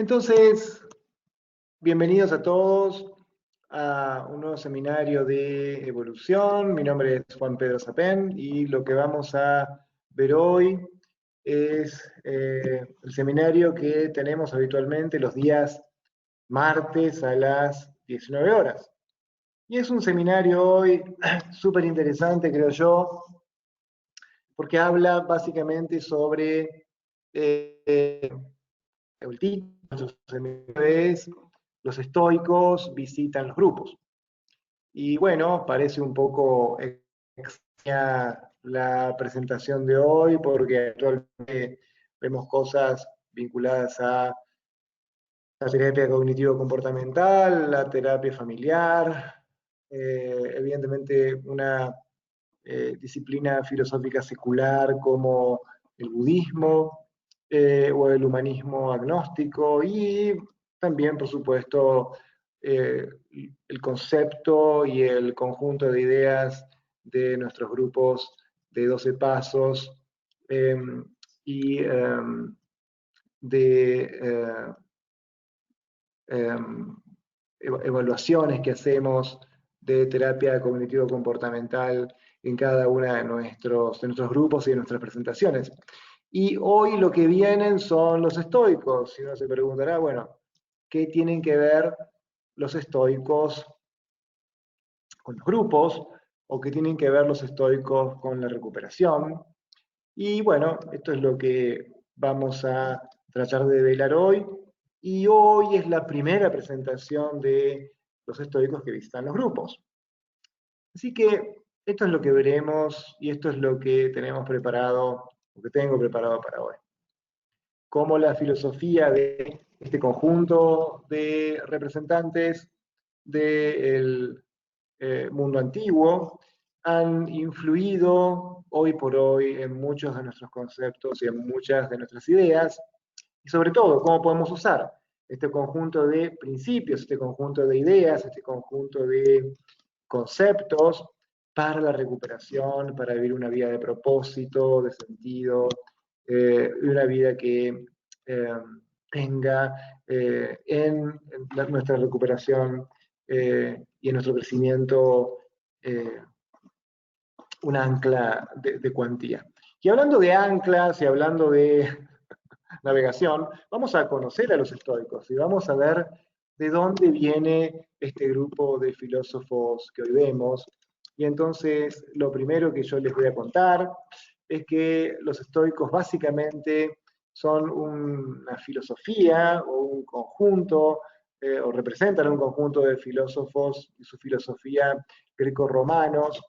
Entonces, bienvenidos a todos a un nuevo seminario de evolución. Mi nombre es Juan Pedro Sapén y lo que vamos a ver hoy es el seminario que tenemos habitualmente los días martes a las 19 horas. Y es un seminario hoy súper interesante, creo yo, porque habla básicamente sobre el título de nuestro seminario es Los estoicos visitan los grupos. Y bueno, parece un poco extraña la presentación de hoy porque actualmente vemos cosas vinculadas a la terapia cognitivo-comportamental, la terapia familiar, evidentemente una disciplina filosófica secular como el budismo o el humanismo agnóstico y también, por supuesto, el concepto y el conjunto de ideas de nuestros grupos de 12 pasos eh, y de evaluaciones que hacemos de terapia cognitivo-comportamental en cada uno de nuestros grupos y de nuestras presentaciones. Y hoy lo que vienen son los estoicos, y uno se preguntará, bueno, ¿qué tienen que ver los estoicos con los grupos? ¿O qué tienen que ver los estoicos con la recuperación? Y bueno, esto es lo que vamos a tratar de velar hoy. Y hoy es la primera presentación de los estoicos que visitan los grupos. Así que esto es lo que veremos y esto es lo que tenemos preparado, lo que tengo preparado para hoy. Cómo la filosofía de este conjunto de representantes del mundo antiguo han influido hoy por hoy en muchos de nuestros conceptos y en muchas de nuestras ideas, y sobre todo, cómo podemos usar este conjunto de principios, este conjunto de ideas, este conjunto de conceptos para la recuperación, para vivir una vida de propósito, de sentido, una vida que tenga en nuestra recuperación y en nuestro crecimiento un ancla de cuantía. Y hablando de anclas y hablando de navegación, vamos a conocer a los estoicos y vamos a ver de dónde viene este grupo de filósofos que hoy vemos. Y entonces lo primero que yo les voy a contar es que los estoicos básicamente son una filosofía o un conjunto, o representan un conjunto de filósofos y su filosofía greco-romanos,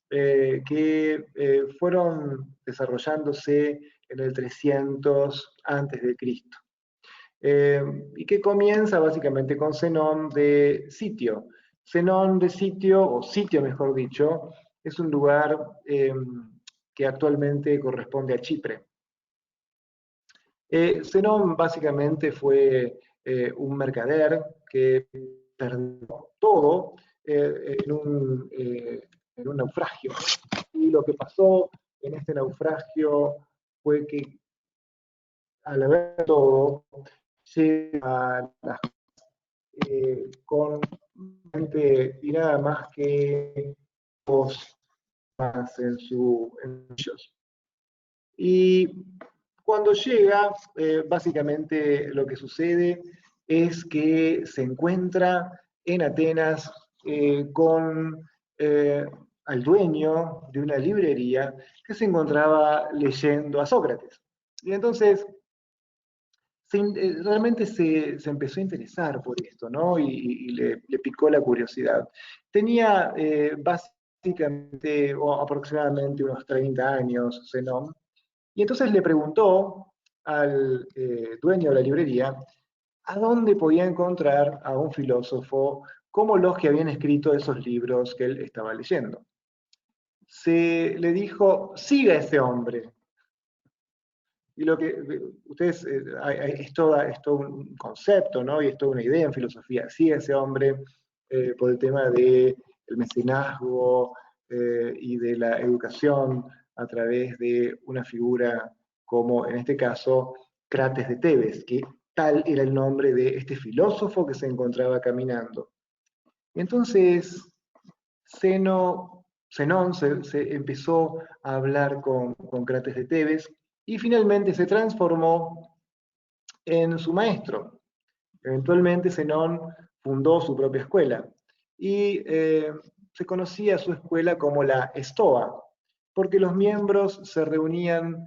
que fueron desarrollándose en el 300 antes de Cristo. Y que comienza básicamente con Zenón de Sitio. Zenón de Sitio, o Sitio mejor dicho, es un lugar que actualmente corresponde a Chipre. Zenón básicamente fue un mercader que perdió todo en un naufragio. Y lo que pasó en este naufragio fue que al haber todo, llega con gente y nada más que dos más en ellos. Y cuando llega, básicamente lo que sucede es que se encuentra en Atenas con al dueño de una librería que se encontraba leyendo a Sócrates. Y entonces realmente se empezó a interesar por esto, ¿no? Y le picó la curiosidad. Tenía básicamente o aproximadamente unos 30 años, Zenón, y entonces le preguntó al dueño de la librería a dónde podía encontrar a un filósofo como los que habían escrito esos libros que él estaba leyendo. Se le dijo, siga a ese hombre. Y lo que ustedes, es todo un concepto, ¿no? Y es toda una idea en filosofía. Siga a ese hombre por el tema del mecenazgo y de la educación a través de una figura como, en este caso, Crates de Tebes, que tal era el nombre de este filósofo que se encontraba caminando. Entonces, Zenón se empezó a hablar con Crates de Tebes y finalmente se transformó en su maestro. Eventualmente Zenón fundó su propia escuela y se conocía su escuela como la Estoa, porque los miembros se reunían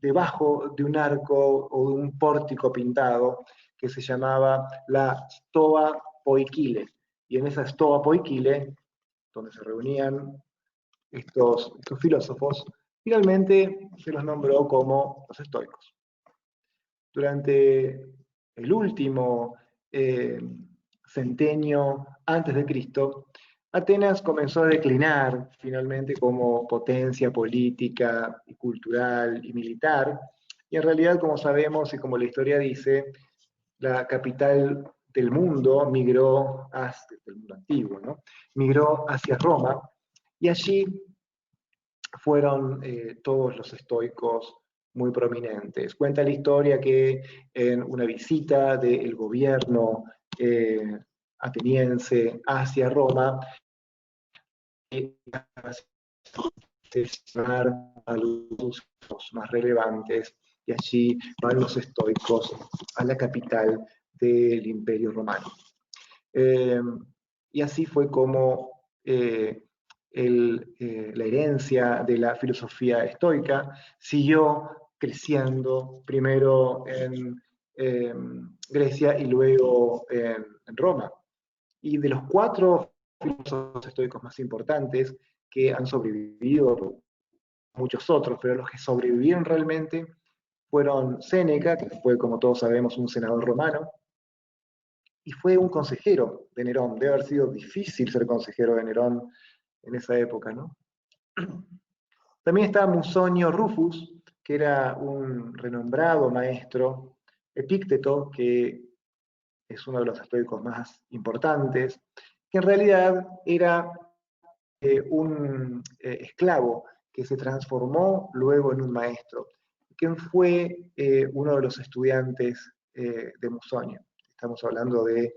debajo de un arco o de un pórtico pintado que se llamaba la Stoa Poikile. Y en esa Stoa Poikile, donde se reunían estos filósofos, finalmente se los nombró como los estoicos. Durante el último centenio antes de Cristo, Atenas comenzó a declinar finalmente como potencia política, y cultural y militar, y en realidad, como sabemos y como la historia dice, la capital del mundo migró hacia el mundo antiguo, ¿no? Migró hacia Roma, y allí fueron todos los estoicos muy prominentes. Cuenta la historia que en una visita del gobierno ateniense hacia Roma, a los más relevantes, y allí van los estoicos a la capital del Imperio Romano. Eh, y así fue como la herencia de la filosofía estoica siguió creciendo primero en Grecia y luego en Roma. Y de los 4 filósofos estoicos más importantes que han sobrevivido, muchos otros, pero los que sobrevivieron realmente fueron Séneca, que fue, como todos sabemos, un senador romano, y fue un consejero de Nerón. Debe haber sido difícil ser consejero de Nerón en esa época, ¿no? También está Musonio Rufus, que era un renombrado maestro, Epícteto, que es uno de los estoicos más importantes, que en realidad era un esclavo que se transformó luego en un maestro, quien fue uno de los estudiantes de Musonio. Estamos hablando de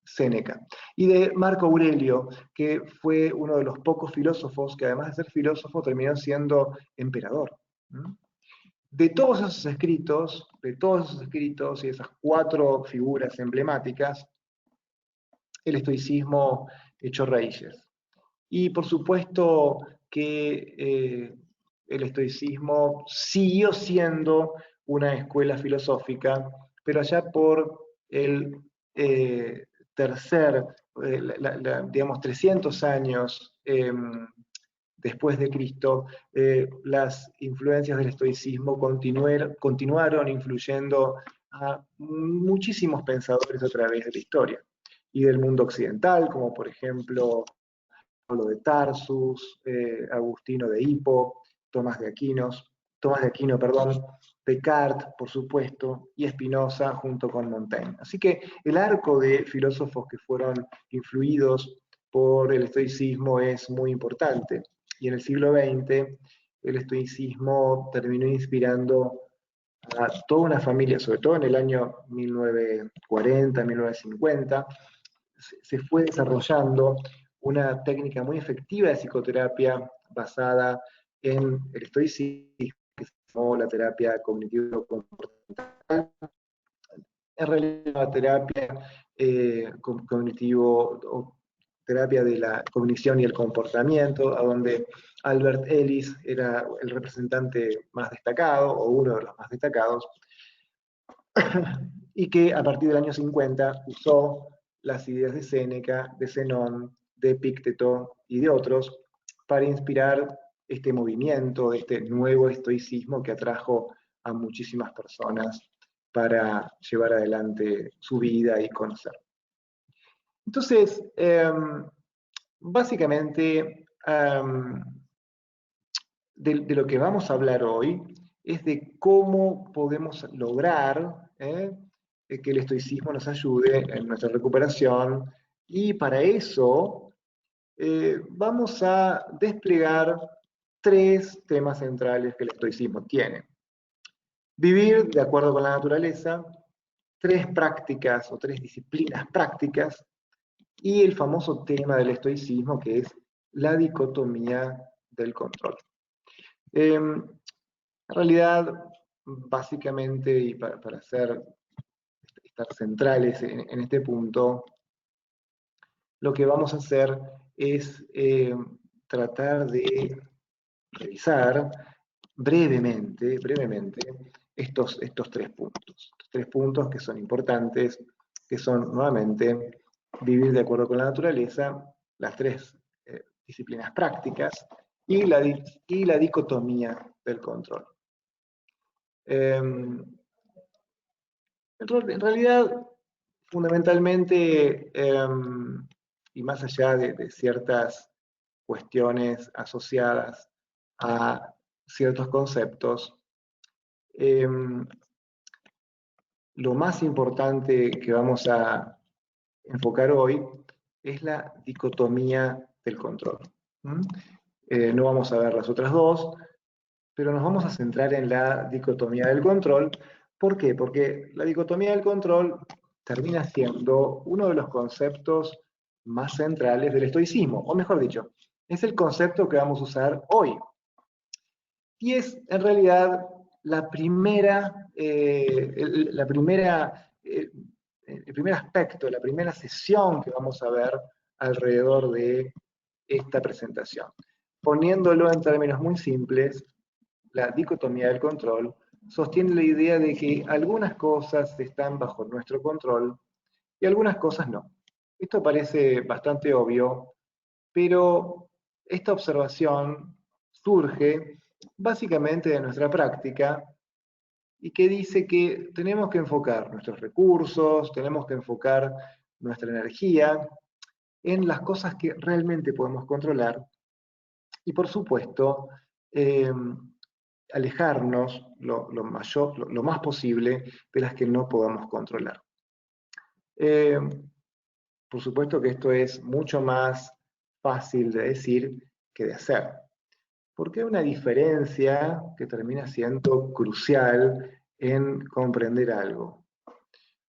Séneca. Y de Marco Aurelio, que fue uno de los pocos filósofos que además de ser filósofo terminó siendo emperador. De todos esos escritos y esas 4 figuras emblemáticas, el estoicismo echó raíces. Y por supuesto que el estoicismo siguió siendo una escuela filosófica, pero allá por el tercer, digamos, 300 años después de Cristo, las influencias del estoicismo continuaron influyendo a muchísimos pensadores a través de la historia y del mundo occidental, como por ejemplo Pablo de Tarsus, Agustino de Hippo, Tomás de Aquino, perdón, Descartes, por supuesto, y Spinoza junto con Montaigne. Así que el arco de filósofos que fueron influidos por el estoicismo es muy importante. Y en el siglo XX el estoicismo terminó inspirando a toda una familia, sobre todo en el año 1940, 1950, se fue desarrollando una técnica muy efectiva de psicoterapia basada en el estoicismo, que se llamó la terapia cognitivo-comportamental. En realidad, la terapia cognitivo o terapia de la cognición y el comportamiento, a donde Albert Ellis era el representante más destacado, o uno de los más destacados, y que a partir del año 50 usó las ideas de Séneca, de Zenón, de Epícteto y de otros para inspirar este movimiento, este nuevo estoicismo que atrajo a muchísimas personas para llevar adelante su vida y conocer. Entonces, básicamente, de lo que vamos a hablar hoy es de cómo podemos lograr que el estoicismo nos ayude en nuestra recuperación, y para eso vamos a desplegar 3 temas centrales que el estoicismo tiene. Vivir de acuerdo con la naturaleza, 3 prácticas o 3 disciplinas prácticas, y el famoso tema del estoicismo, que es la dicotomía del control. En realidad, básicamente, y para estar centrales en este punto, lo que vamos a hacer es tratar de revisar brevemente estos 3 puntos. Estos 3 puntos que son importantes, que son nuevamente vivir de acuerdo con la naturaleza, las 3 disciplinas prácticas y la dicotomía del control. En realidad, fundamentalmente, y más allá de ciertas cuestiones asociadas a ciertos conceptos, lo más importante que vamos a enfocar hoy es la dicotomía del control. No vamos a ver las otras dos, pero nos vamos a centrar en la dicotomía del control. ¿Por qué? Porque la dicotomía del control termina siendo uno de los conceptos más centrales del estoicismo, o mejor dicho, es el concepto que vamos a usar hoy. Y es en realidad la primera, el primer aspecto, la primera sesión que vamos a ver alrededor de esta presentación. Poniéndolo en términos muy simples, la dicotomía del control sostiene la idea de que algunas cosas están bajo nuestro control y algunas cosas no. Esto parece bastante obvio, pero esta observación surge básicamente de nuestra práctica y que dice que tenemos que enfocar nuestros recursos, tenemos que enfocar nuestra energía en las cosas que realmente podemos controlar y por supuesto alejarnos lo más posible de las que no podamos controlar. Por supuesto que esto es mucho más fácil de decir que de hacer, porque hay una diferencia que termina siendo crucial en comprender algo.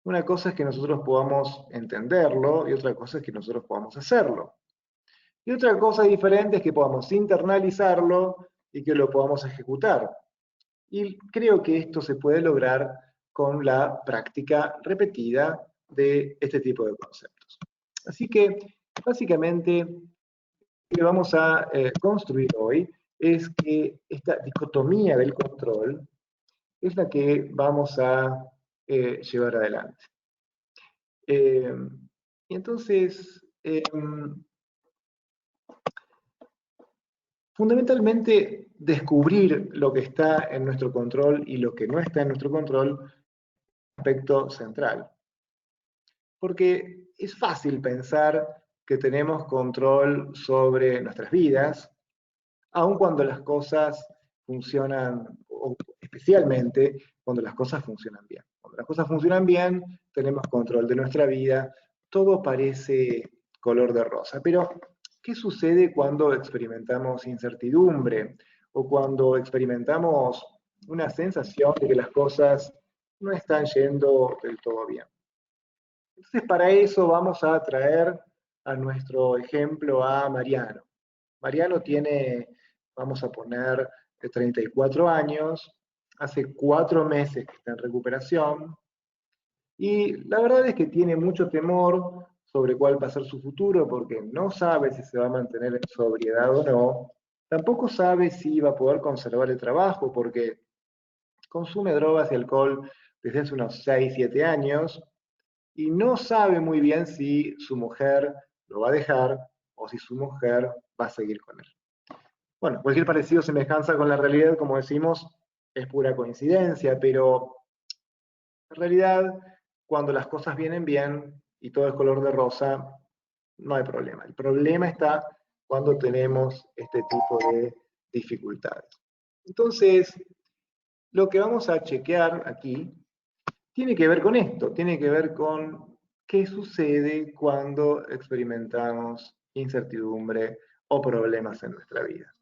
Una cosa es que nosotros podamos entenderlo y otra cosa es que nosotros podamos hacerlo. Y otra cosa diferente es que podamos internalizarlo y que lo podamos ejecutar. Y creo que esto se puede lograr con la práctica repetida de este tipo de conceptos. Así que, básicamente, lo que vamos a construir hoy es que esta dicotomía del control es la que vamos a llevar adelante. Y entonces, fundamentalmente, descubrir lo que está en nuestro control y lo que no está en nuestro control es un aspecto central. Porque es fácil pensar que tenemos control sobre nuestras vidas, aun cuando las cosas funcionan, o especialmente cuando las cosas funcionan bien. Cuando las cosas funcionan bien, tenemos control de nuestra vida, todo parece color de rosa. Pero, ¿qué sucede cuando experimentamos incertidumbre o cuando experimentamos una sensación de que las cosas no están yendo del todo bien? Entonces, para eso vamos a traer a nuestro ejemplo a Mariano. Mariano tiene, vamos a poner, 34 años, hace 4 meses que está en recuperación, y la verdad es que tiene mucho temor sobre cuál va a ser su futuro, porque no sabe si se va a mantener en sobriedad o no, tampoco sabe si va a poder conservar el trabajo, porque consume drogas y alcohol desde hace unos 6, 7 años, y no sabe muy bien si su mujer lo va a dejar o si su mujer va a seguir con él. Bueno, cualquier parecido o semejanza con la realidad, como decimos, es pura coincidencia, pero en realidad, cuando las cosas vienen bien y todo es color de rosa, no hay problema. El problema está cuando tenemos este tipo de dificultades. Entonces, lo que vamos a chequear aquí tiene que ver con esto, tiene que ver con qué sucede cuando experimentamos incertidumbre o problemas en nuestra vida.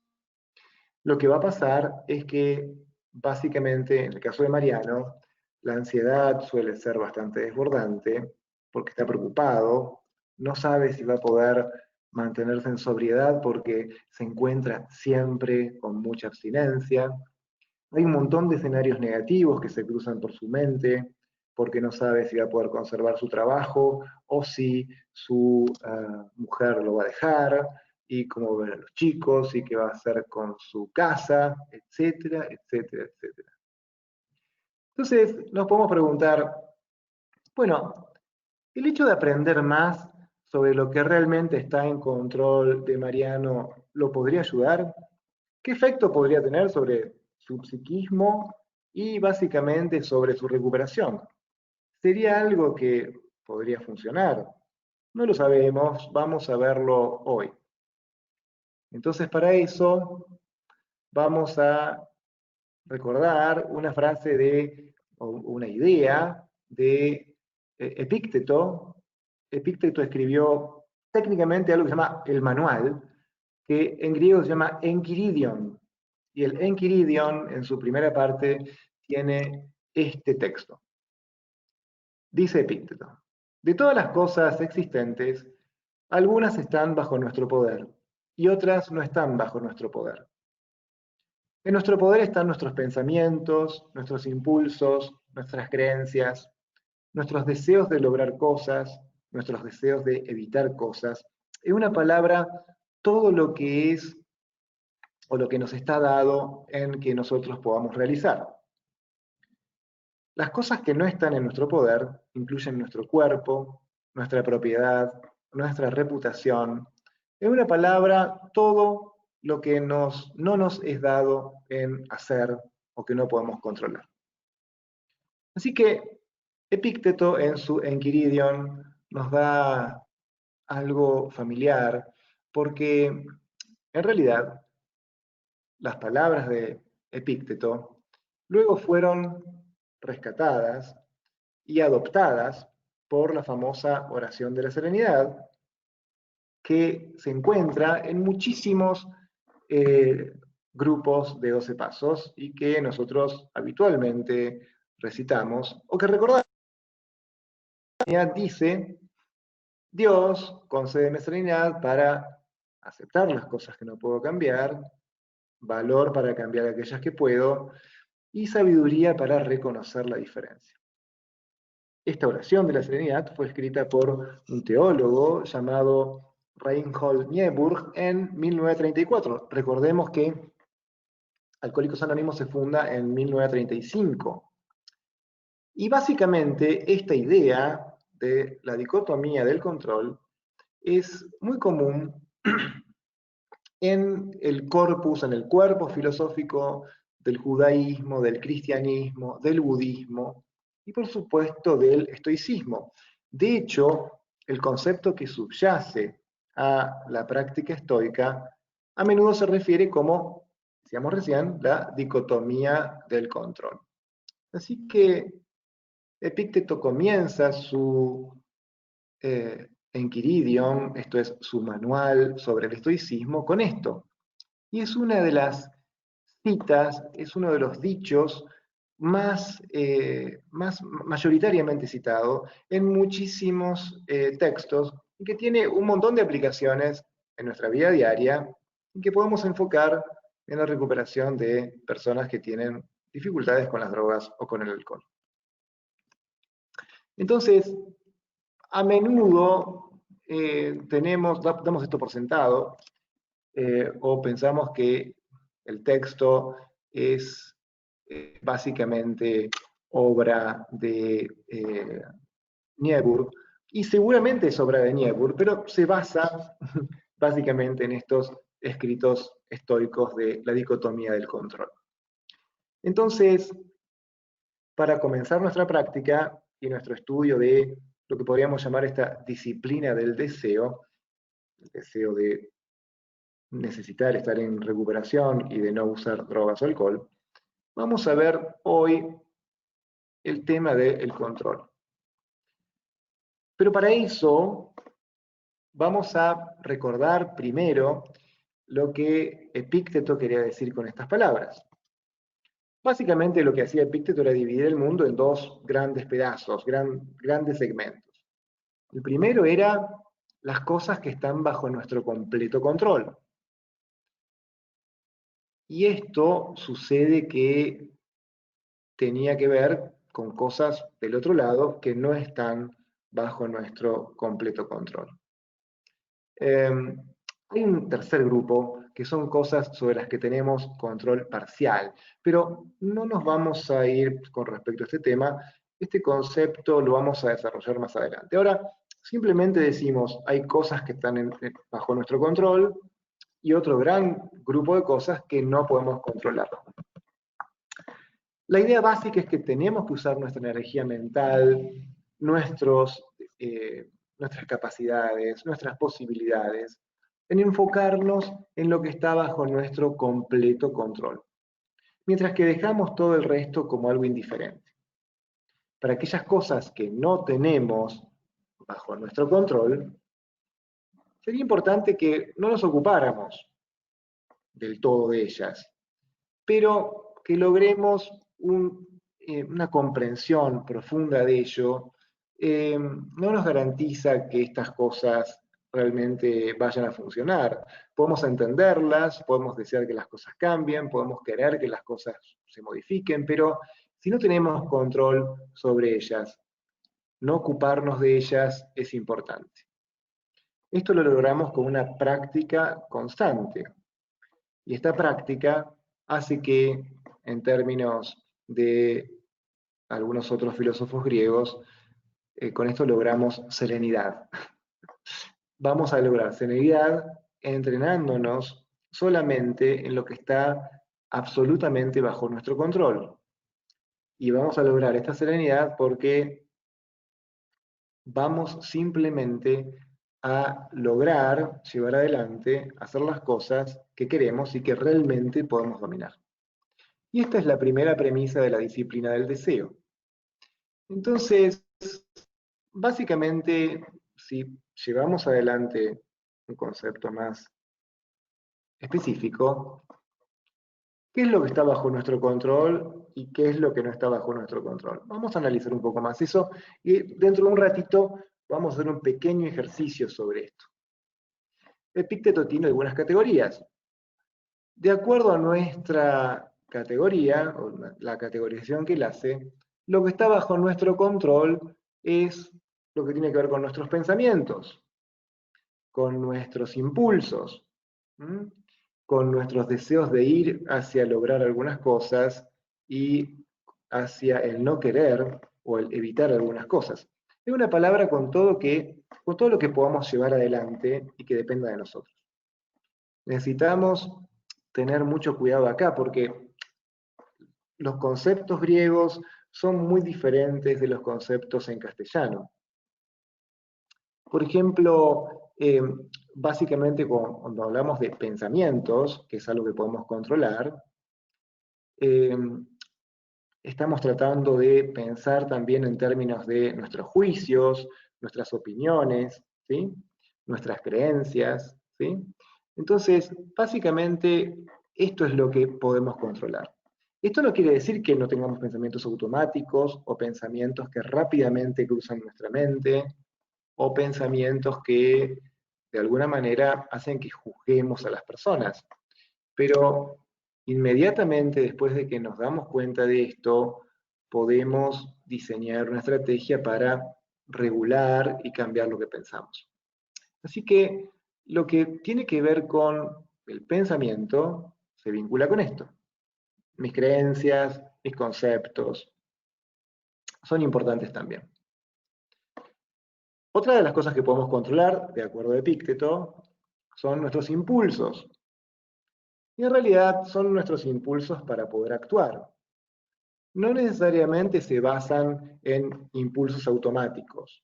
Lo que va a pasar es que básicamente, en el caso de Mariano, la ansiedad suele ser bastante desbordante porque está preocupado, no sabe si va a poder mantenerse en sobriedad porque se encuentra siempre con mucha abstinencia. Hay un montón de escenarios negativos que se cruzan por su mente porque no sabe si va a poder conservar su trabajo o si su mujer lo va a dejar y cómo ver a los chicos y qué va a hacer con su casa, etcétera, etcétera, etcétera. Entonces nos podemos preguntar, bueno, el hecho de aprender más sobre lo que realmente está en control de Mariano, ¿lo podría ayudar? ¿Qué efecto podría tener sobre su psiquismo y básicamente sobre su recuperación? ¿Sería algo que podría funcionar? No lo sabemos, vamos a verlo hoy. Entonces para eso vamos a recordar una frase o una idea de Epícteto. Epícteto escribió técnicamente algo que se llama el manual, que en griego se llama Enchiridion. Y el Enchiridion, en su primera parte, tiene este texto. Dice Epícteto, de todas las cosas existentes, algunas están bajo nuestro poder y otras no están bajo nuestro poder. En nuestro poder están nuestros pensamientos, nuestros impulsos, nuestras creencias, nuestros deseos de lograr cosas, nuestros deseos de evitar cosas. En una palabra, todo lo que es o lo que nos está dado en que nosotros podamos realizar. Las cosas que no están en nuestro poder incluyen nuestro cuerpo, nuestra propiedad, nuestra reputación. En una palabra, todo lo que no nos es dado en hacer o que no podemos controlar. Así que Epícteto en su Enchiridion nos da algo familiar, porque en realidad las palabras de Epícteto luego fueron rescatadas y adoptadas por la famosa oración de la serenidad, que se encuentra en muchísimos grupos de 12 pasos y que nosotros habitualmente recitamos o que recordamos. Dice, Dios, concédeme serenidad para aceptar las cosas que no puedo cambiar, valor para cambiar aquellas que puedo y sabiduría para reconocer la diferencia. Esta oración de la serenidad fue escrita por un teólogo llamado Reinhold Niebuhr en 1934. Recordemos que Alcohólicos Anónimos se funda en 1935. Y básicamente esta idea de la dicotomía del control es muy común en el corpus, en el cuerpo filosófico del judaísmo, del cristianismo, del budismo y por supuesto del estoicismo. De hecho, el concepto que subyace a la práctica estoica a menudo se refiere como, decíamos recién, la dicotomía del control. Así que Epícteto comienza su Enchiridion, esto es su manual sobre el estoicismo, con esto. Y es una de las citas, es uno de los dichos más mayoritariamente citado en muchísimos textos y que tiene un montón de aplicaciones en nuestra vida diaria y que podemos enfocar en la recuperación de personas que tienen dificultades con las drogas o con el alcohol. Entonces, a menudo damos esto por sentado o pensamos que el texto es básicamente obra de Niebuhr, y seguramente es obra de Niebuhr, pero se basa básicamente en estos escritos estoicos de la dicotomía del control. Entonces, para comenzar nuestra práctica y nuestro estudio de lo que podríamos llamar esta disciplina del deseo, el deseo de necesitar estar en recuperación y de no usar drogas o alcohol, vamos a ver hoy el tema del control. Pero para eso vamos a recordar primero lo que Epícteto quería decir con estas palabras. Básicamente lo que hacía Epicteto era dividir el mundo en dos grandes pedazos, grandes segmentos. El primero era las cosas que están bajo nuestro completo control. Y esto sucede que tenía que ver con cosas del otro lado que no están bajo nuestro completo control. Hay un tercer grupo que son cosas sobre las que tenemos control parcial, pero no nos vamos a ir con respecto a este tema. Este concepto lo vamos a desarrollar más adelante. Ahora, simplemente decimos, hay cosas que están bajo nuestro control y otro gran grupo de cosas que no podemos controlar. La idea básica es que tenemos que usar nuestra energía mental, nuestros, nuestras capacidades, nuestras posibilidades, en enfocarnos en lo que está bajo nuestro completo control, mientras que dejamos todo el resto como algo indiferente. Para aquellas cosas que no tenemos bajo nuestro control, sería importante que no nos ocupáramos del todo de ellas, pero que logremos una comprensión profunda de ello, no nos garantiza que estas cosas realmente vayan a funcionar. Podemos entenderlas, podemos desear que las cosas cambien, podemos querer que las cosas se modifiquen, pero si no tenemos control sobre ellas, no ocuparnos de ellas es importante. Esto lo logramos con una práctica constante. Y esta práctica hace que, en términos de algunos otros filósofos griegos, con esto logramos serenidad. Vamos a lograr serenidad entrenándonos solamente en lo que está absolutamente bajo nuestro control. Y vamos a lograr esta serenidad porque vamos simplemente a lograr llevar adelante, hacer las cosas que queremos y que realmente podemos dominar. Y esta es la primera premisa de la disciplina del deseo. Entonces, básicamente, si llevamos adelante un concepto más específico, ¿qué es lo que está bajo nuestro control y qué es lo que no está bajo nuestro control? Vamos a analizar un poco más eso y dentro de un ratito vamos a hacer un pequeño ejercicio sobre esto. Epicteto tiene algunas categorías. De acuerdo a nuestra categoría, o la categorización que él hace, lo que está bajo nuestro control es lo que tiene que ver con nuestros pensamientos, con nuestros impulsos, con nuestros deseos de ir hacia lograr algunas cosas y hacia el no querer o el evitar algunas cosas. Es una palabra con todo lo que podamos llevar adelante y que dependa de nosotros. Necesitamos tener mucho cuidado acá porque los conceptos griegos son muy diferentes de los conceptos en castellano. Por ejemplo, básicamente cuando hablamos de pensamientos, que es algo que podemos controlar, eh, estamos tratando de pensar también en términos de nuestros juicios, nuestras opiniones, ¿sí? Nuestras creencias, ¿sí? Entonces, básicamente, esto es lo que podemos controlar. Esto no quiere decir que no tengamos pensamientos automáticos o pensamientos que rápidamente cruzan nuestra mente o pensamientos que de alguna manera hacen que juzguemos a las personas. Pero inmediatamente después de que nos damos cuenta de esto, podemos diseñar una estrategia para regular y cambiar lo que pensamos. Así que lo que tiene que ver con el pensamiento se vincula con esto. Mis creencias, mis conceptos, son importantes también. Otra de las cosas que podemos controlar, de acuerdo a Epicteto, son nuestros impulsos. Y en realidad son nuestros impulsos para poder actuar. No necesariamente se basan en impulsos automáticos.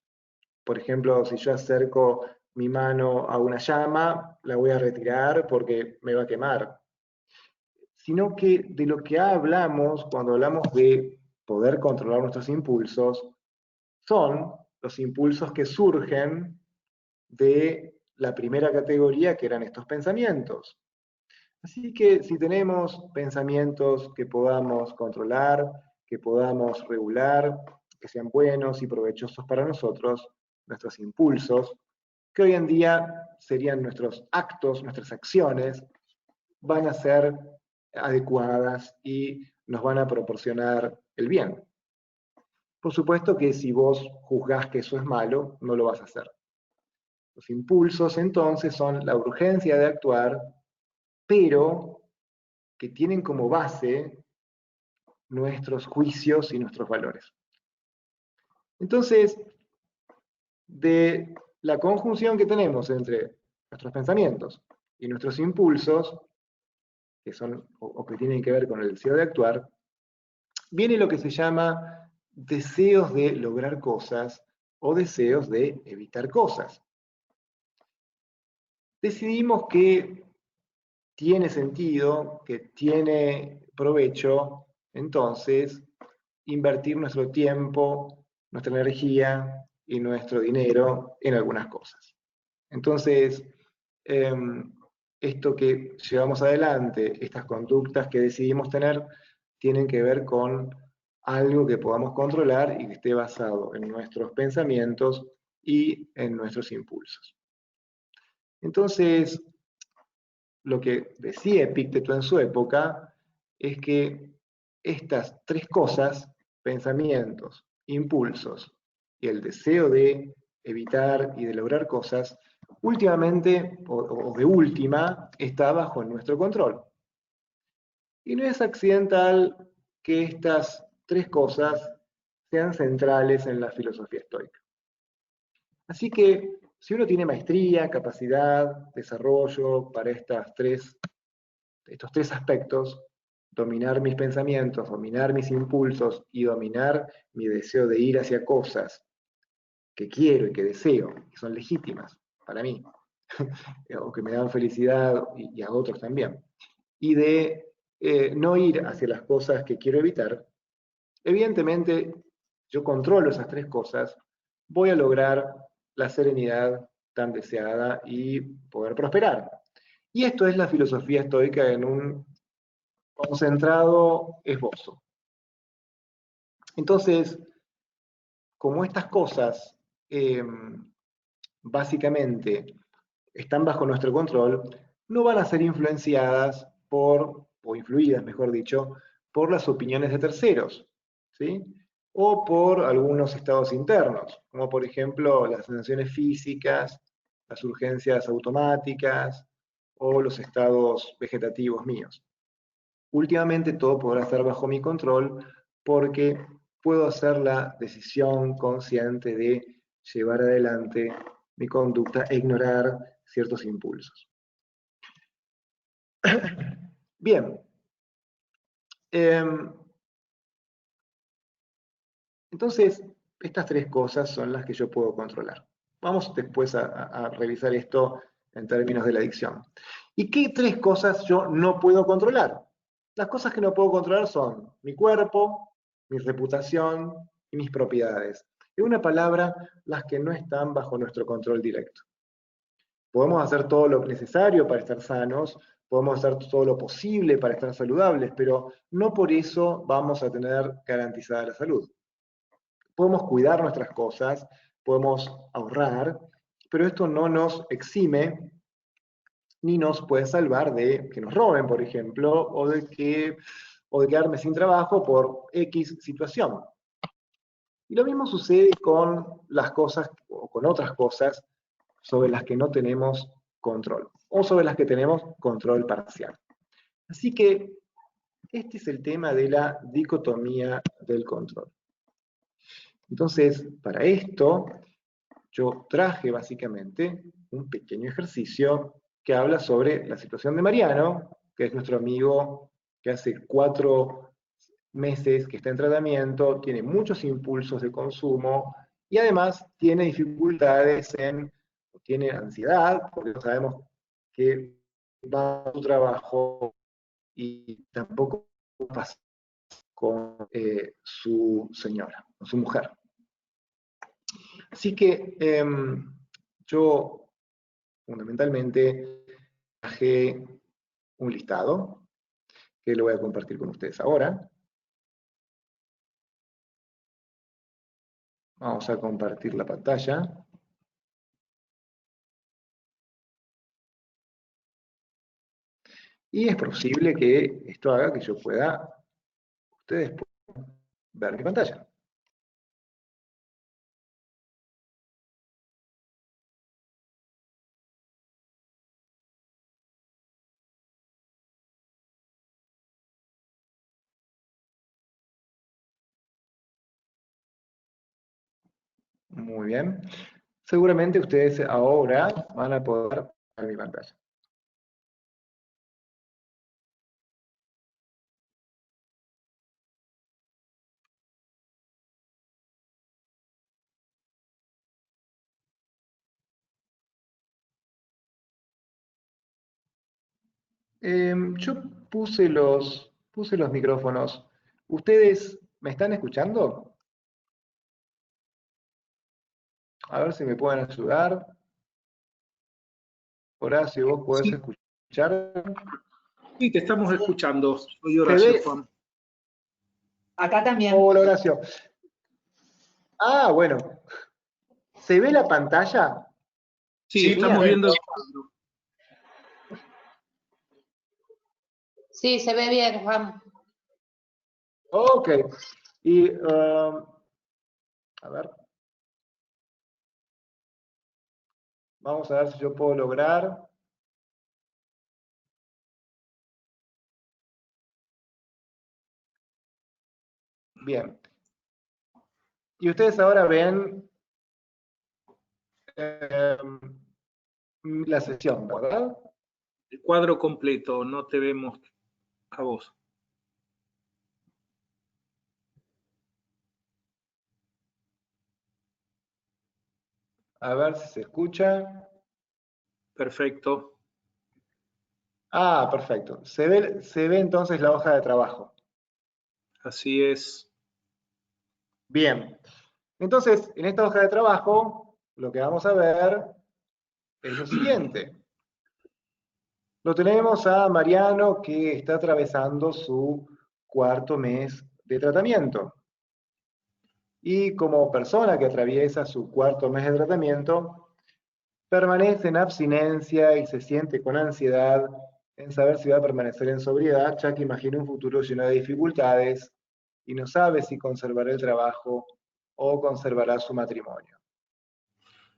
Por ejemplo, si yo acerco mi mano a una llama, la voy a retirar porque me va a quemar. Sino que de lo que hablamos cuando hablamos de poder controlar nuestros impulsos, son los impulsos que surgen de la primera categoría, que eran estos pensamientos. Así que si tenemos pensamientos que podamos controlar, que podamos regular, que sean buenos y provechosos para nosotros, nuestros impulsos, que hoy en día serían nuestros actos, nuestras acciones, van a ser adecuadas y nos van a proporcionar el bien. Por supuesto que si vos juzgás que eso es malo, no lo vas a hacer. Los impulsos entonces son la urgencia de actuar, pero que tienen como base nuestros juicios y nuestros valores. Entonces, de la conjunción que tenemos entre nuestros pensamientos y nuestros impulsos, que son o que tienen que ver con el deseo de actuar, viene lo que se llama deseos de lograr cosas o deseos de evitar cosas. Decidimos que tiene sentido, que tiene provecho, entonces, invertir nuestro tiempo, nuestra energía y nuestro dinero en algunas cosas. Entonces, esto que llevamos adelante, estas conductas que decidimos tener, tienen que ver con algo que podamos controlar y que esté basado en nuestros pensamientos y en nuestros impulsos. Entonces, lo que decía Epicteto en su época es que estas tres cosas, pensamientos, impulsos y el deseo de evitar y de lograr cosas, últimamente o de última, está bajo nuestro control. Y no es accidental que estas tres cosas sean centrales en la filosofía estoica. Así que si uno tiene maestría, capacidad, desarrollo para estos tres aspectos, dominar mis pensamientos, dominar mis impulsos y dominar mi deseo de ir hacia cosas que quiero y que deseo, que son legítimas para mí, o que me dan felicidad y a otros también, y de no ir hacia las cosas que quiero evitar, evidentemente yo controlo esas tres cosas, voy a lograr la serenidad tan deseada y poder prosperar. Y esto es la filosofía estoica en un concentrado esbozo. Entonces, como estas cosas básicamente están bajo nuestro control, no van a ser influenciadas por, o influidas, mejor dicho, por las opiniones de terceros, ¿sí? O por algunos estados internos, como por ejemplo las sensaciones físicas, las urgencias automáticas o los estados vegetativos míos. Últimamente todo podrá estar bajo mi control porque puedo hacer la decisión consciente de llevar adelante mi conducta e ignorar ciertos impulsos. Bien. Entonces, estas tres cosas son las que yo puedo controlar. Vamos después a revisar esto en términos de la adicción. ¿Y qué tres cosas yo no puedo controlar? Las cosas que no puedo controlar son mi cuerpo, mi reputación y mis propiedades. En una palabra, las que no están bajo nuestro control directo. Podemos hacer todo lo necesario para estar sanos, podemos hacer todo lo posible para estar saludables, pero no por eso vamos a tener garantizada la salud. Podemos cuidar nuestras cosas, podemos ahorrar, pero esto no nos exime ni nos puede salvar de que nos roben, por ejemplo, o de quedarme sin trabajo por X situación. Y lo mismo sucede con las cosas o con otras cosas sobre las que no tenemos control, o sobre las que tenemos control parcial. Así que este es el tema de la dicotomía del control. Entonces, para esto, yo traje básicamente un pequeño ejercicio que habla sobre la situación de Mariano, que es nuestro amigo que hace 4 meses que está en tratamiento, tiene muchos impulsos de consumo y además tiene dificultades tiene ansiedad, porque no sabemos que va a su trabajo y tampoco pasa con su señora, con su mujer. Así que yo fundamentalmente traje un listado que lo voy a compartir con ustedes ahora. Vamos a compartir la pantalla. Y es posible que esto haga que yo pueda, ustedes puedan ver mi pantalla. Muy bien. Seguramente ustedes ahora van a poder ver mi pantalla. Yo puse los micrófonos. ¿Ustedes me están escuchando? A ver si me pueden ayudar. Horacio, ¿vos podés Sí, escuchar? sí, te estamos escuchando. Soy ¿Se Horacio, ve? Juan. Acá también. Hola, Horacio. Ah, bueno. ¿Se ve la pantalla? Sí, estamos Mía. viendo el cuadro. Sí, se ve bien, Juan. Ok. Y, a ver. Vamos a ver si yo puedo lograr. Bien. Y ustedes ahora ven la sesión, ¿verdad? El cuadro completo, no te vemos a vos. A ver si se escucha. Perfecto. Ah, perfecto. Se ve entonces la hoja de trabajo. Así es. Bien. Entonces, en esta hoja de trabajo, lo que vamos a ver es lo siguiente. Lo tenemos a Mariano que está atravesando su cuarto mes de tratamiento. Y como persona que atraviesa su cuarto mes de tratamiento, permanece en abstinencia y se siente con ansiedad en saber si va a permanecer en sobriedad, ya que imagina un futuro lleno de dificultades y no sabe si conservará el trabajo o conservará su matrimonio.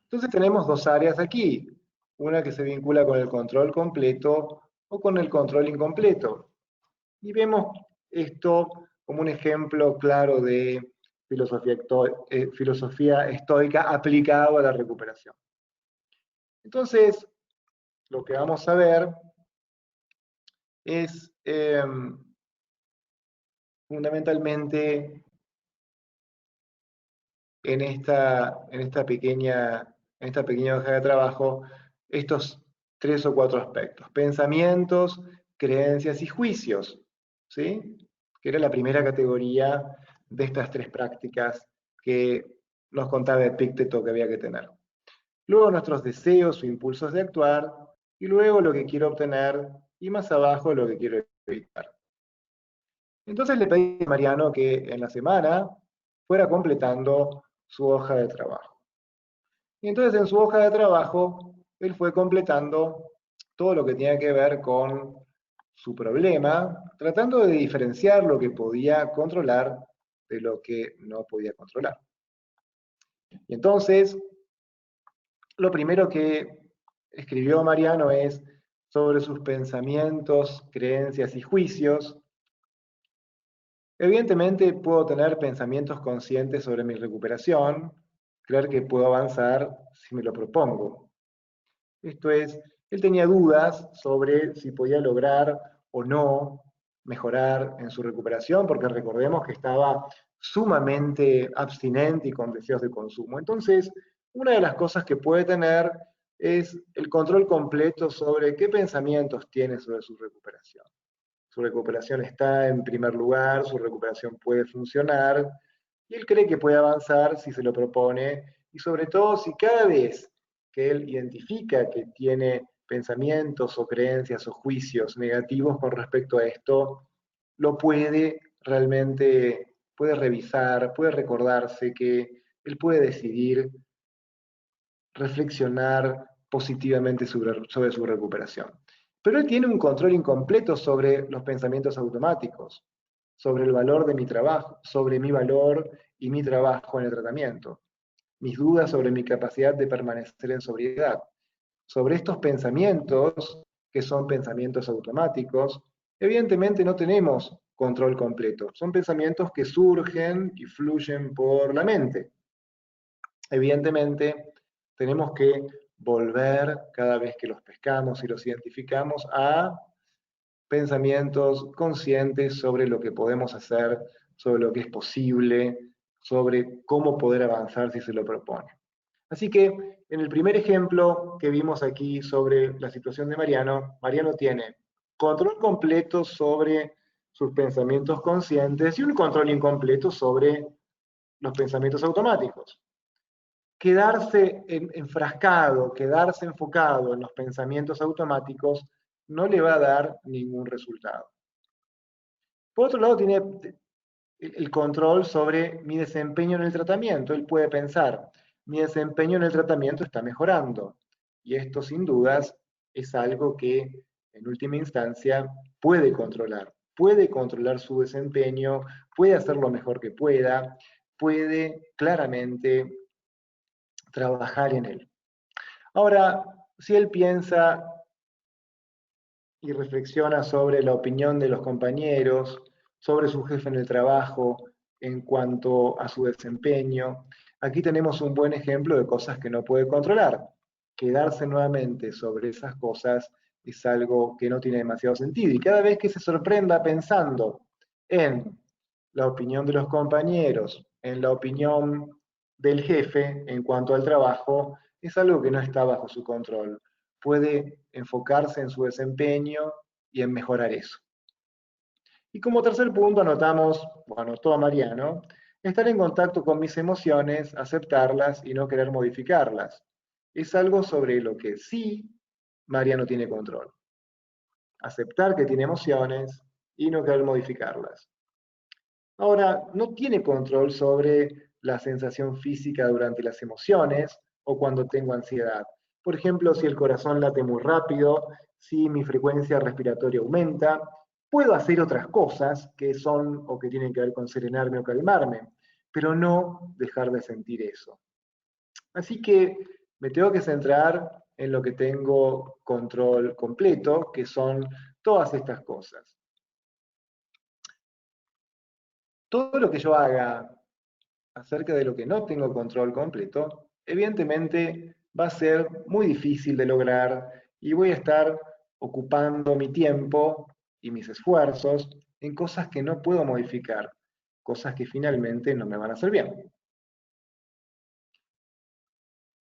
Entonces tenemos dos áreas aquí, una que se vincula con el control completo o con el control incompleto. Y vemos esto como un ejemplo claro de filosofía estoica aplicado a la recuperación. Entonces, lo que vamos a ver es fundamentalmente en esta pequeña hoja de trabajo estos tres o cuatro aspectos: pensamientos, creencias y juicios, ¿sí? Que era la primera categoría de estas tres prácticas que nos contaba Epicteto que había que tener. Luego nuestros deseos o impulsos de actuar, y luego lo que quiero obtener, y más abajo lo que quiero evitar. Entonces le pedí a Mariano que en la semana fuera completando su hoja de trabajo. Y entonces en su hoja de trabajo, él fue completando todo lo que tenía que ver con su problema, tratando de diferenciar lo que podía controlar de lo que no podía controlar. Y entonces, lo primero que escribió Mariano es sobre sus pensamientos, creencias y juicios. Evidentemente puedo tener pensamientos conscientes sobre mi recuperación, creer que puedo avanzar si me lo propongo. Esto es, él tenía dudas sobre si podía lograr o no mejorar en su recuperación, porque recordemos que estaba sumamente abstinente y con deseos de consumo. Entonces, una de las cosas que puede tener es el control completo sobre qué pensamientos tiene sobre su recuperación. Su recuperación está en primer lugar, su recuperación puede funcionar, y él cree que puede avanzar si se lo propone, y sobre todo si cada vez que él identifica que tiene pensamientos o creencias o juicios negativos con respecto a esto, lo puede realmente, puede revisar, puede recordarse que él puede decidir reflexionar positivamente sobre su recuperación. Pero él tiene un control incompleto sobre los pensamientos automáticos, sobre el valor de mi trabajo, sobre mi valor y mi trabajo en el tratamiento, mis dudas sobre mi capacidad de permanecer en sobriedad. Sobre estos pensamientos, que son pensamientos automáticos, evidentemente no tenemos control completo. Son pensamientos que surgen y fluyen por la mente. Evidentemente, tenemos que volver cada vez que los pescamos y los identificamos a pensamientos conscientes sobre lo que podemos hacer, sobre lo que es posible, sobre cómo poder avanzar si se lo propone. Así que en el primer ejemplo que vimos aquí sobre la situación de Mariano, Mariano tiene control completo sobre sus pensamientos conscientes y un control incompleto sobre los pensamientos automáticos. Quedarse enfrascado, quedarse enfocado en los pensamientos automáticos no le va a dar ningún resultado. Por otro lado, tiene el control sobre mi desempeño en el tratamiento. Él puede pensar, mi desempeño en el tratamiento está mejorando. Y esto sin dudas es algo que en última instancia puede controlar su desempeño, puede hacer lo mejor que puede claramente trabajar en él. Ahora, si él piensa y reflexiona sobre la opinión de los compañeros, sobre su jefe en el trabajo, en cuanto a su desempeño, aquí tenemos un buen ejemplo de cosas que no puede controlar. Quedarse nuevamente sobre esas cosas es algo que no tiene demasiado sentido. Y cada vez que se sorprenda pensando en la opinión de los compañeros, en la opinión del jefe en cuanto al trabajo, es algo que no está bajo su control. Puede enfocarse en su desempeño y en mejorar eso. Y como tercer punto anotamos, o anotó Mariano, estar en contacto con mis emociones, aceptarlas y no querer modificarlas. Es algo sobre lo que sí Mariano tiene control. Aceptar que tiene emociones y no querer modificarlas. Ahora, no tiene control sobre la sensación física durante las emociones o cuando tengo ansiedad. Por ejemplo, si el corazón late muy rápido, si mi frecuencia respiratoria aumenta, puedo hacer otras cosas que son o que tienen que ver con serenarme o calmarme, pero no dejar de sentir eso. Así que me tengo que centrar en lo que tengo control completo, que son todas estas cosas. Todo lo que yo haga acerca de lo que no tengo control completo, evidentemente va a ser muy difícil de lograr y voy a estar ocupando mi tiempo y mis esfuerzos en cosas que no puedo modificar, cosas que finalmente no me van a hacer bien.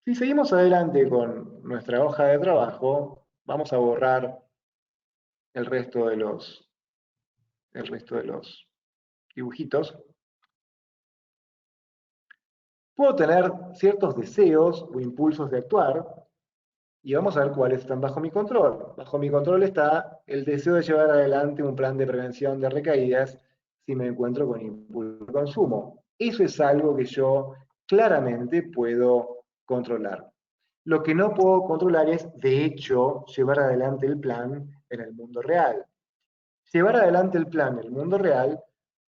Si seguimos adelante con nuestra hoja de trabajo, vamos a borrar el resto de los dibujitos. Puedo tener ciertos deseos o impulsos de actuar, y vamos a ver cuáles están bajo mi control. Bajo mi control está el deseo de llevar adelante un plan de prevención de recaídas si me encuentro con impulso de consumo. Eso es algo que yo claramente puedo controlar. Lo que no puedo controlar es, de hecho, llevar adelante el plan en el mundo real. Llevar adelante el plan en el mundo real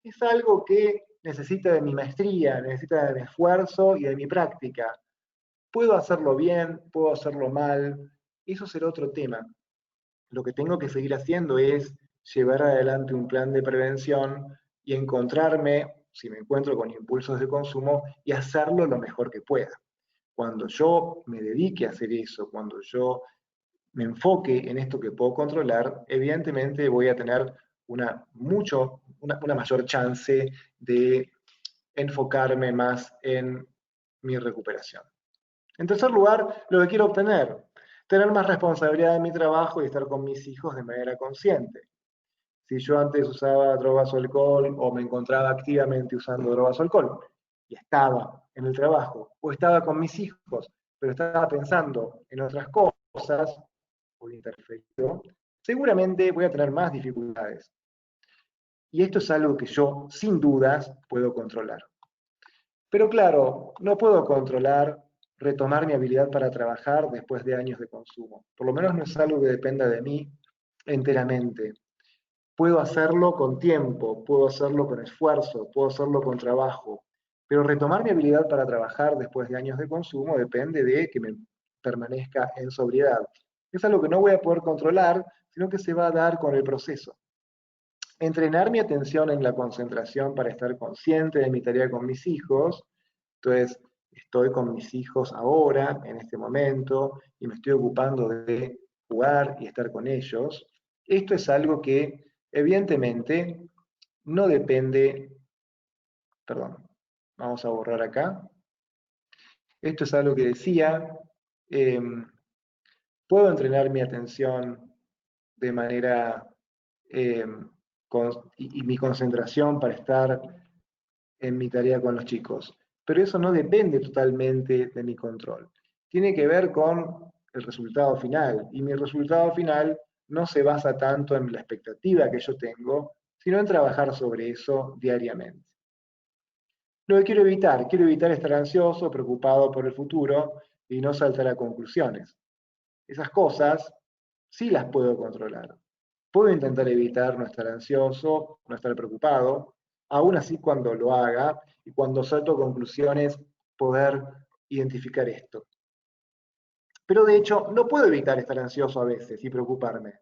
es algo que necesita de mi maestría, necesita de mi esfuerzo y de mi práctica. Puedo hacerlo bien, puedo hacerlo mal, eso será otro tema. Lo que tengo que seguir haciendo es llevar adelante un plan de prevención y encontrarme, si me encuentro con impulsos de consumo, y hacerlo lo mejor que pueda. Cuando yo me dedique a hacer eso, cuando yo me enfoque en esto que puedo controlar, evidentemente voy a tener una mayor chance de enfocarme más en mi recuperación. En tercer lugar, lo que quiero obtener, tener más responsabilidad en mi trabajo y estar con mis hijos de manera consciente. Si yo antes usaba drogas o alcohol o me encontraba activamente usando drogas o alcohol y estaba en el trabajo o estaba con mis hijos, pero estaba pensando en otras cosas, o interferido, seguramente voy a tener más dificultades. Y esto es algo que yo, sin dudas, puedo controlar. Pero claro, no puedo controlar retomar mi habilidad para trabajar después de años de consumo. Por lo menos no es algo que dependa de mí enteramente. Puedo hacerlo con tiempo, puedo hacerlo con esfuerzo, puedo hacerlo con trabajo, pero retomar mi habilidad para trabajar después de años de consumo depende de que me permanezca en sobriedad. Es algo que no voy a poder controlar, sino que se va a dar con el proceso. Entrenar mi atención en la concentración para estar consciente de mi tarea con mis hijos. Entonces, estoy con mis hijos ahora, en este momento, y me estoy ocupando de jugar y estar con ellos. Esto es algo que, evidentemente, no depende, perdón, vamos a borrar acá. Esto es algo que decía, puedo entrenar mi atención de manera, y mi concentración para estar en mi tarea con los chicos. Pero eso no depende totalmente de mi control. Tiene que ver con el resultado final. Y mi resultado final no se basa tanto en la expectativa que yo tengo, sino en trabajar sobre eso diariamente. Lo que quiero evitar estar ansioso, preocupado por el futuro y no saltar a conclusiones. Esas cosas sí las puedo controlar. Puedo intentar evitar no estar ansioso, no estar preocupado, aún así cuando lo haga y cuando salto a conclusiones, poder identificar esto. Pero de hecho, no puedo evitar estar ansioso a veces y preocuparme.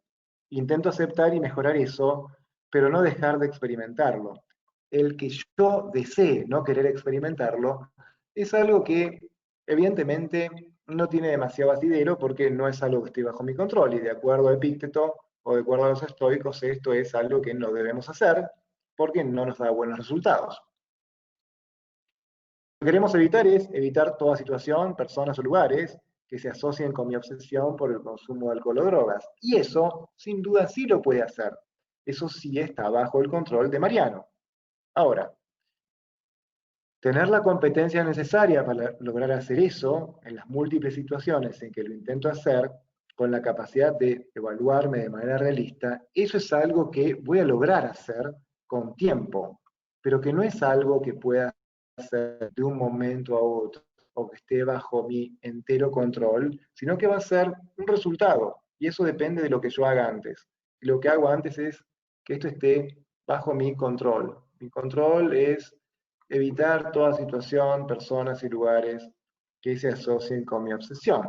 Intento aceptar y mejorar eso, pero no dejar de experimentarlo. El que yo desee no querer experimentarlo es algo que evidentemente no tiene demasiado asidero porque no es algo que esté bajo mi control y de acuerdo a Epícteto o de acuerdo a los estoicos esto es algo que no debemos hacer porque no nos da buenos resultados. Lo que queremos evitar es evitar toda situación, personas o lugares que se asocien con mi obsesión por el consumo de alcohol o drogas. Y eso, sin duda, sí lo puede hacer. Eso sí está bajo el control de Mariano. Ahora, tener la competencia necesaria para lograr hacer eso, en las múltiples situaciones en que lo intento hacer, con la capacidad de evaluarme de manera realista, eso es algo que voy a lograr hacer con tiempo, pero que no es algo que pueda hacer de un momento a otro o que esté bajo mi entero control, sino que va a ser un resultado, y eso depende de lo que yo haga antes. Y lo que hago antes es que esto esté bajo mi control. Mi control es evitar toda situación, personas y lugares que se asocien con mi obsesión.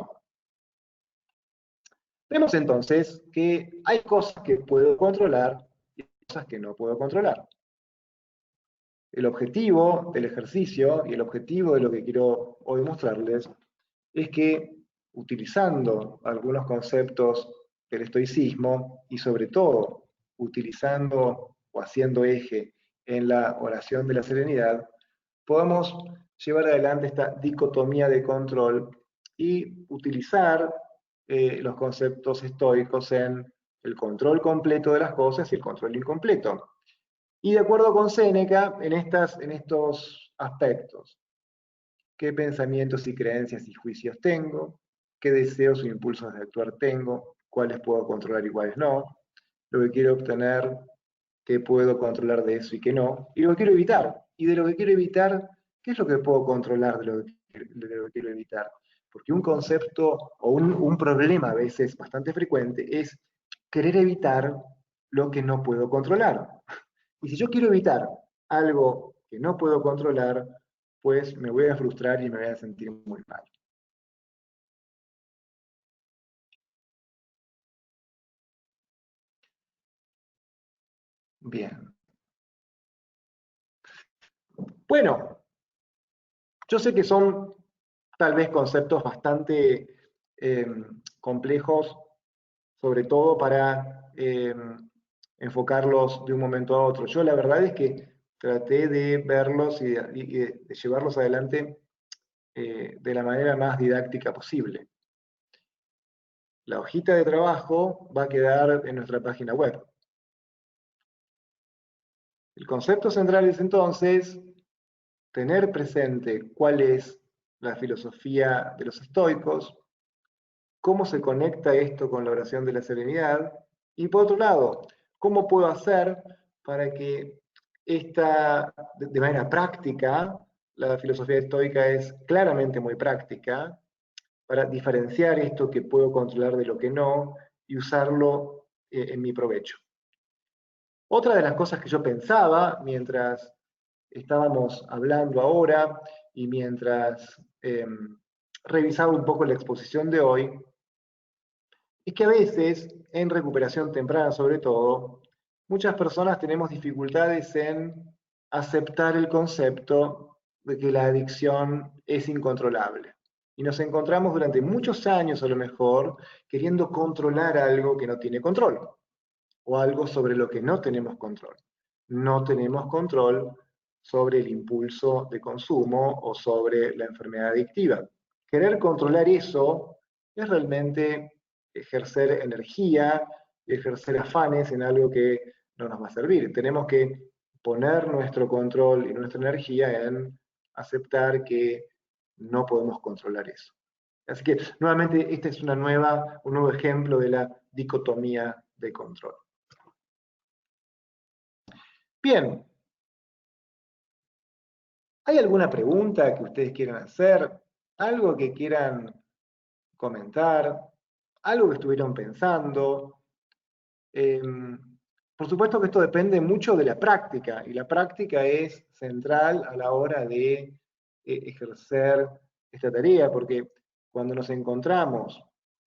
Vemos entonces que hay cosas que puedo controlar y cosas que no puedo controlar. El objetivo del ejercicio y el objetivo de lo que quiero hoy mostrarles es que utilizando algunos conceptos del estoicismo y sobre todo utilizando o haciendo eje en la oración de la serenidad, podamos llevar adelante esta dicotomía de control y utilizar los conceptos estoicos en el control completo de las cosas y el control incompleto. Y de acuerdo con Séneca, en estos aspectos, qué pensamientos y creencias y juicios tengo, qué deseos o impulsos de actuar tengo, cuáles puedo controlar y cuáles no, lo que quiero obtener, qué puedo controlar de eso y qué no, y lo que quiero evitar. Y de lo que quiero evitar, ¿qué es lo que puedo controlar de lo que quiero evitar? Porque un concepto o un problema a veces bastante frecuente es querer evitar lo que no puedo controlar. Y si yo quiero evitar algo que no puedo controlar, pues me voy a frustrar y me voy a sentir muy mal. Bien. Bueno, yo sé que son tal vez conceptos bastante complejos, sobre todo para enfocarlos de un momento a otro. Yo la verdad es que traté de verlos y de llevarlos adelante de la manera más didáctica posible. La hojita de trabajo va a quedar en nuestra página web. El concepto central es entonces tener presente cuál es la filosofía de los estoicos, cómo se conecta esto con la oración de la serenidad, y por otro lado, cómo puedo hacer para que de manera práctica, la filosofía estoica es claramente muy práctica, para diferenciar esto que puedo controlar de lo que no, y usarlo en mi provecho. Otra de las cosas que yo pensaba mientras estábamos hablando ahora y mientras revisaba un poco la exposición de hoy, es que a veces, en recuperación temprana sobre todo, muchas personas tenemos dificultades en aceptar el concepto de que la adicción es incontrolable. Y nos encontramos durante muchos años a lo mejor queriendo controlar algo que no tiene control, o algo sobre lo que no tenemos control. No tenemos control sobre el impulso de consumo o sobre la enfermedad adictiva. Querer controlar eso es realmente ejercer energía y ejercer afanes en algo que no nos va a servir. Tenemos que poner nuestro control y nuestra energía en aceptar que no podemos controlar eso. Así que, nuevamente, este es un nuevo ejemplo de la dicotomía de control. Bien. ¿Hay alguna pregunta que ustedes quieran hacer? ¿Algo que quieran comentar? ¿Algo que estuvieron pensando? Por supuesto que esto depende mucho de la práctica, y la práctica es central a la hora de ejercer esta tarea, porque cuando nos encontramos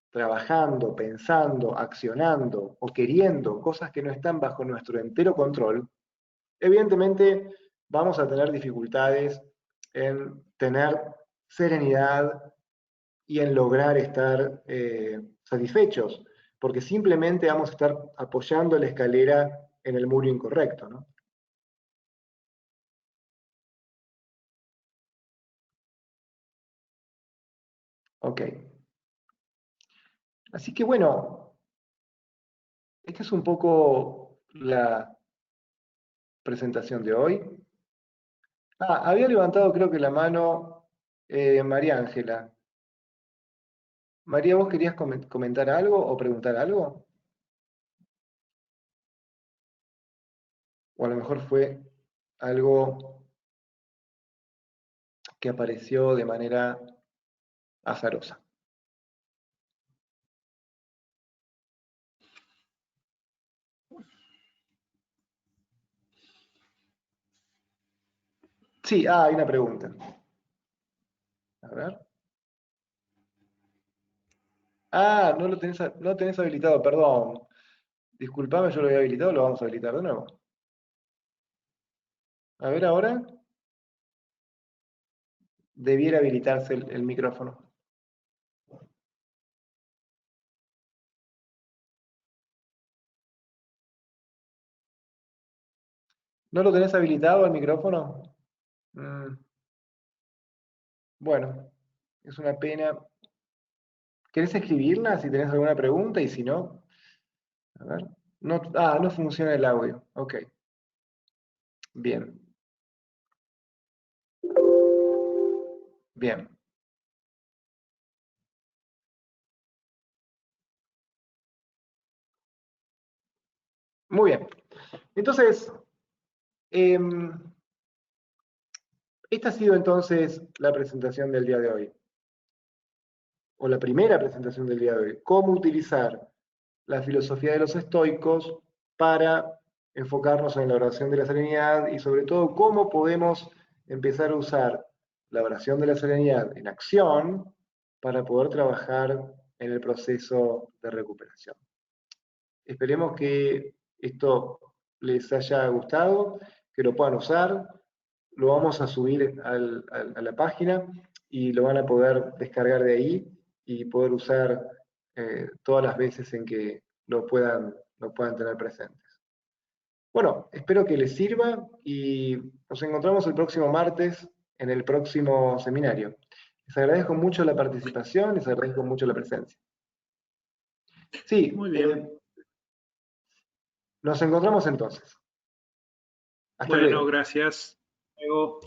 trabajando, pensando, accionando o queriendo cosas que no están bajo nuestro entero control, evidentemente vamos a tener dificultades en tener serenidad y en lograr estar satisfechos, porque simplemente vamos a estar apoyando la escalera en el muro incorrecto, ¿no? Ok. Así que bueno, esta es un poco la presentación de hoy. Había levantado creo que la mano María Ángela. María, ¿vos querías comentar algo o preguntar algo? O a lo mejor fue algo que apareció de manera azarosa. Sí, hay una pregunta. A ver. No tenés habilitado, perdón. Disculpame, yo lo había habilitado, lo vamos a habilitar de nuevo. A ver ahora. Debiera habilitarse el micrófono. ¿No lo tenés habilitado el micrófono? Bueno, es una pena. ¿Querés escribirla si tenés alguna pregunta? Y si no, a ver. No funciona el audio. Ok. Bien. Bien. Muy bien. Entonces, esta ha sido entonces la presentación del día de hoy, o la primera presentación del día de hoy. Cómo utilizar la filosofía de los estoicos para enfocarnos en la oración de la serenidad, y sobre todo cómo podemos empezar a usar la oración de la serenidad en acción para poder trabajar en el proceso de recuperación. Esperemos que esto les haya gustado, que lo puedan usar. Lo vamos a subir a la página y lo van a poder descargar de ahí y poder usar todas las veces en que lo puedan tener presentes. Bueno, espero que les sirva y nos encontramos el próximo martes en el próximo seminario. Les agradezco mucho la participación, les agradezco mucho la presencia. Sí, muy bien. Nos encontramos entonces. Hasta Bueno, luego. gracias. Luego.